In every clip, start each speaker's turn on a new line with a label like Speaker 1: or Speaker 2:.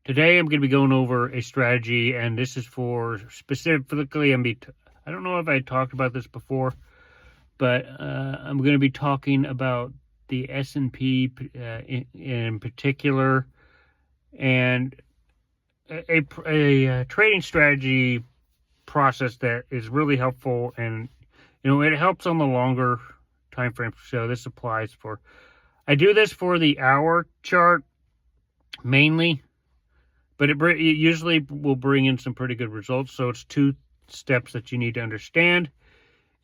Speaker 1: Today I'm going to be going over a strategy, and this is for specifically, I don't know if I talked about this before, but I'm going to be talking about the S&P in particular, and a trading strategy process that is really helpful, and it helps on the longer time frame. So this applies for, I do this for the hour chart mainly, but it usually will bring in some pretty good results. So it's two steps that you need to understand.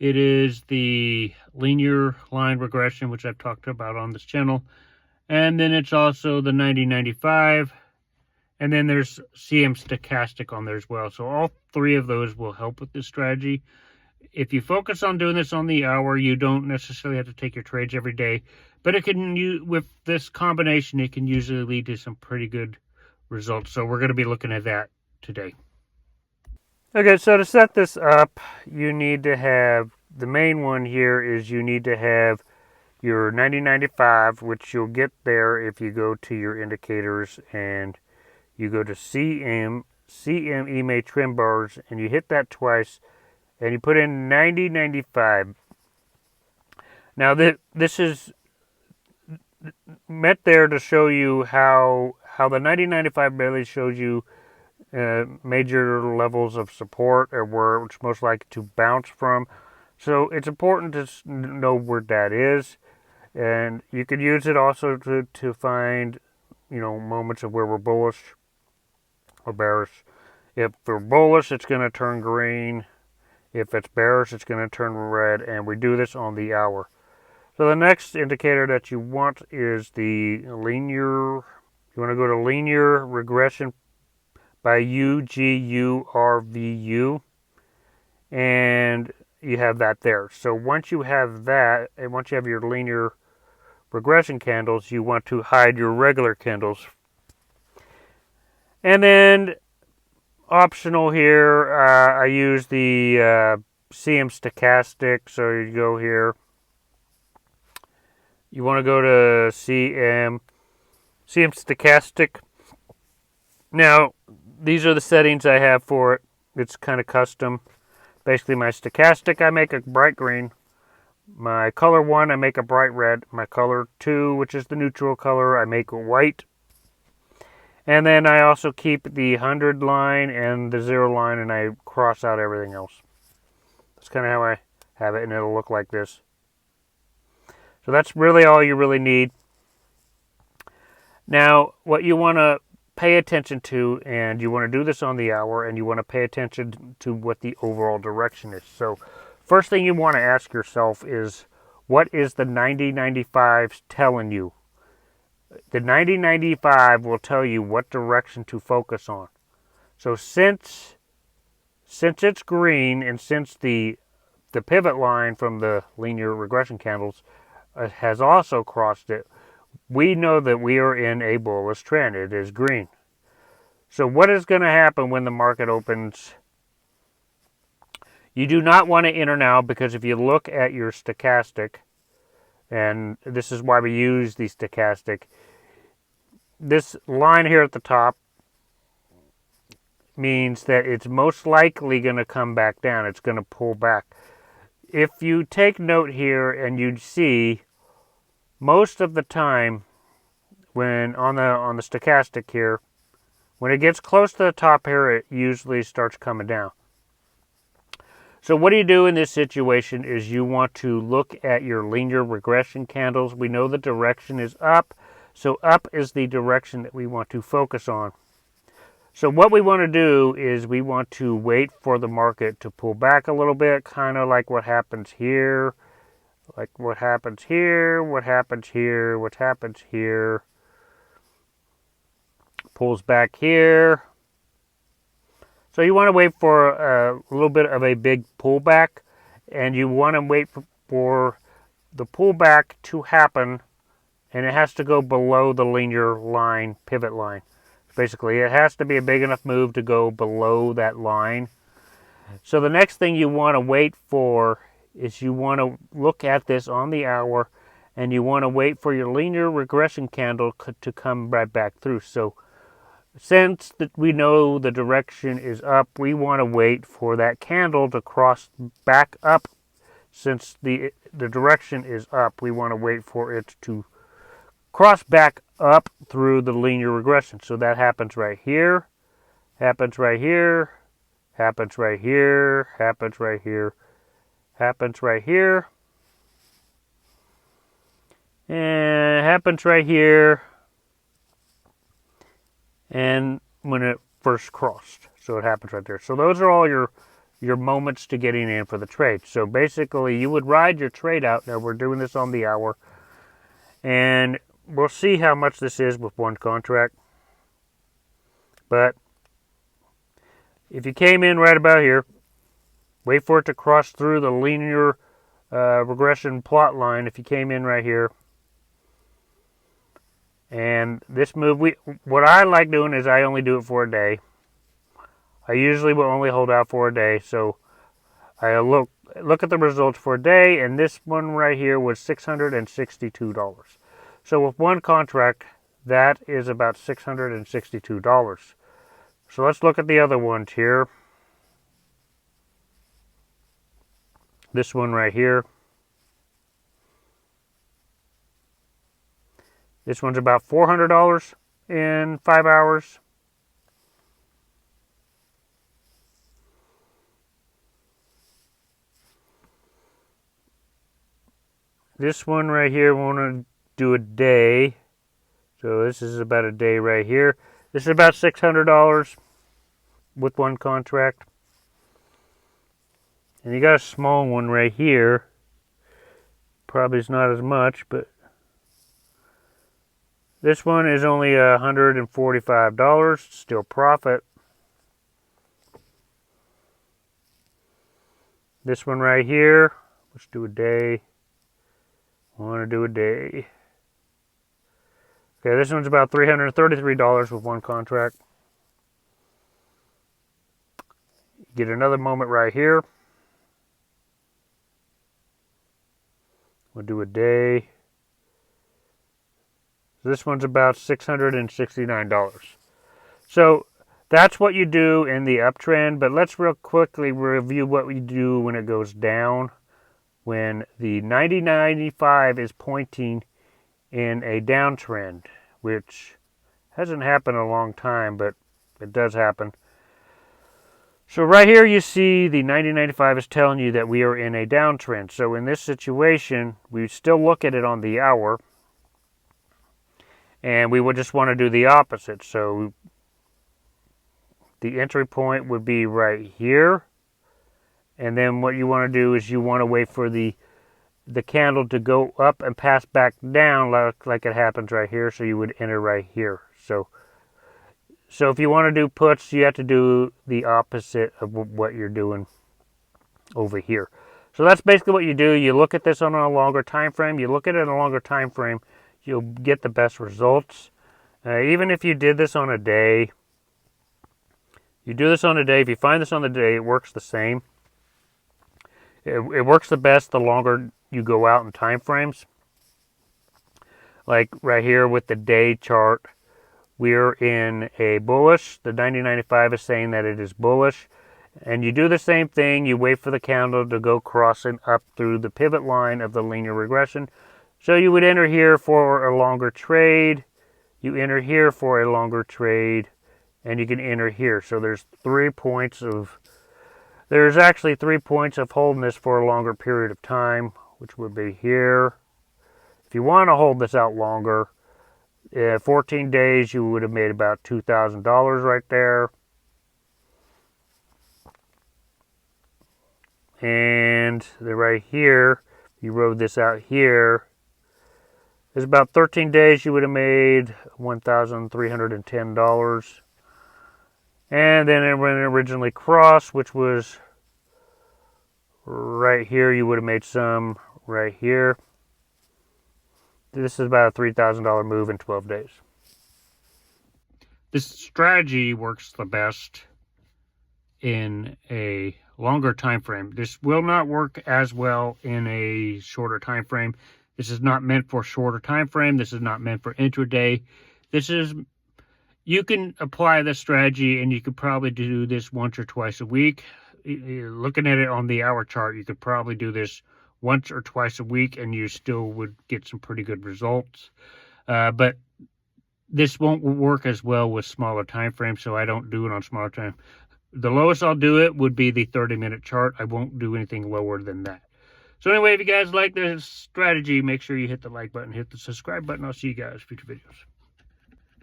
Speaker 1: It is the linear line regression, which I've talked about on this channel. And then it's also the 90-95. And then there's CM stochastic on there as well. So all three of those will help with this strategy. If you focus on doing this on the hour, you don't necessarily have to take your trades every day. But with this combination, it can usually lead to some pretty good results. So we're going to be looking at that today. Okay, so to set this up, you need to have, the main one here is you need to have your 90-95, which you'll get there if you go to your indicators and you go to CM EMA trim bars, and you hit that twice, and you put in 90-95. Now this is meant there to show you how the 90-95 really shows you major levels of support, or where it's most likely to bounce from. So it's important to know where that is, and you could use it also to find moments of where we're bullish or bearish. If we're bullish, it's going to turn green. If it's bearish, it's going to turn red, and we do this on the hour. So the next indicator that you want is the linear. You want to go to linear regression by UGURVU, and you have that there. So once you have that, and once you have your linear regression candles, you want to hide your regular candles. And then optional here, I use the CM stochastic. So you go here. You want to go to CM stochastic. Now, these are the settings I have for it. It's kind of custom. Basically, my stochastic, I make a bright green. My color 1, I make a bright red. My color 2, which is the neutral color, I make white. And then I also keep the 100 line and the 0 line, and I cross out everything else. That's kind of how I have it, and it'll look like this. So that's really all you really need. Now, what you want to pay attention to, and you want to do this on the hour, and you want to pay attention to what the overall direction is. So first thing you want to ask yourself is, what is the 90-95 telling you? The 90-95 will tell you what direction to focus on. So since it's green, and since the pivot line from the linear regression candles has also crossed it, we know that we are in a bullish trend. It is green. So what is going to happen when the market opens? You do not want to enter now, because if you look at your stochastic, and this is why we use the stochastic, this line here at the top means that it's most likely going to come back down. It's going to pull back. If you take note here, and you'd see most of the time when on the stochastic here, when it gets close to the top here, it usually starts coming down. So what do you do in this situation is you want to look at your linear regression candles. We know the direction is up, so up is the direction that we want to focus on. So what we want to do is we want to wait for the market to pull back a little bit, kind of like what happens here, like what happens here, what happens here, what happens here. Pulls back here. So you want to wait for a little bit of a big pullback, and you want to wait for the pullback to happen, and it has to go below the linear line, pivot line. Basically, it has to be a big enough move to go below that line. So the next thing you want to wait for is you want to look at this on the hour, and you want to wait for your linear regression candle to come right back through. So since that we know the direction is up, we want to wait for that candle to cross back up. Since the direction is up, we want to wait for it to cross back up through the linear regression. So that happens right here, happens right here, happens right here, happens right here, happens right here, and happens right here, and when it first crossed. So it happens right there. So those are all your moments to getting in for the trade. So basically you would ride your trade out. Now we're doing this on the hour, and we'll see how much this is with one contract. But if you came in right about here, wait for it to cross through the linear regression plot line. If you came in right here, and this move, what I like doing is I only do it for a day. I usually will only hold out for a day. So I look at the results for a day, and this one right here was $662. So with one contract, that is about $662. So let's look at the other ones here. This one right here. This one's about $400 in 5 hours. This one right here, we want to do a day. So this is about a day right here. This is about $600 with one contract. And you got a small one right here. Probably is not as much, but this one is only $145. Still profit. This one right here, let's do a day. I want to do a day. Okay, this one's about $333 with one contract. Get another moment right here. We'll do a day. This one's about $669. So that's what you do in the uptrend, but let's real quickly review what we do when it goes down. When the 90-95 is pointing in a downtrend, which hasn't happened in a long time, but it does happen. So right here you see the 90-95 is telling you that we are in a downtrend. So in this situation, we still look at it on the hour, and we would just want to do the opposite. So the entry point would be right here. And then what you want to do is you want to wait for the candle to go up and pass back down like it happens right here. So you would enter right here. So if you want to do puts, you have to do the opposite of what you're doing over here. So that's basically what you do. You look at this on a longer time frame. You look at it on a longer time frame, you'll get the best results. Even if you did this on a day, if you find this on the day, it works the same. It works the best the longer you go out in time frames. Like right here with the day chart, we're in a bullish. The 90-95 is saying that it is bullish. And you do the same thing. You wait for the candle to go crossing up through the pivot line of the linear regression. So you would enter here for a longer trade. You enter here for a longer trade. And you can enter here. So there's actually 3 points of holding this for a longer period of time, which would be here. If you want to hold this out longer, 14 days, you would have made about $2,000 right there. And right here, you rode this out here. It's about 13 days, you would have made $1,310. And then when it originally crossed, which was right here, you would have made some right here. This is about a $3,000 move in 12 days. This strategy works the best in a longer time frame. This will not work as well in a shorter time frame. This is not meant for shorter time frame. This is not meant for intraday. This is you can apply this strategy, and you could probably do this once or twice a week. Looking at it on the hour chart, you could probably do this once or twice a week, and you still would get some pretty good results. But this won't work as well with smaller time frames, so I don't do it on smaller time. The lowest I'll do it would be the 30-minute chart. I won't do anything lower than that. So anyway, if you guys like this strategy, make sure you hit the like button, hit the subscribe button. I'll see you guys in future videos.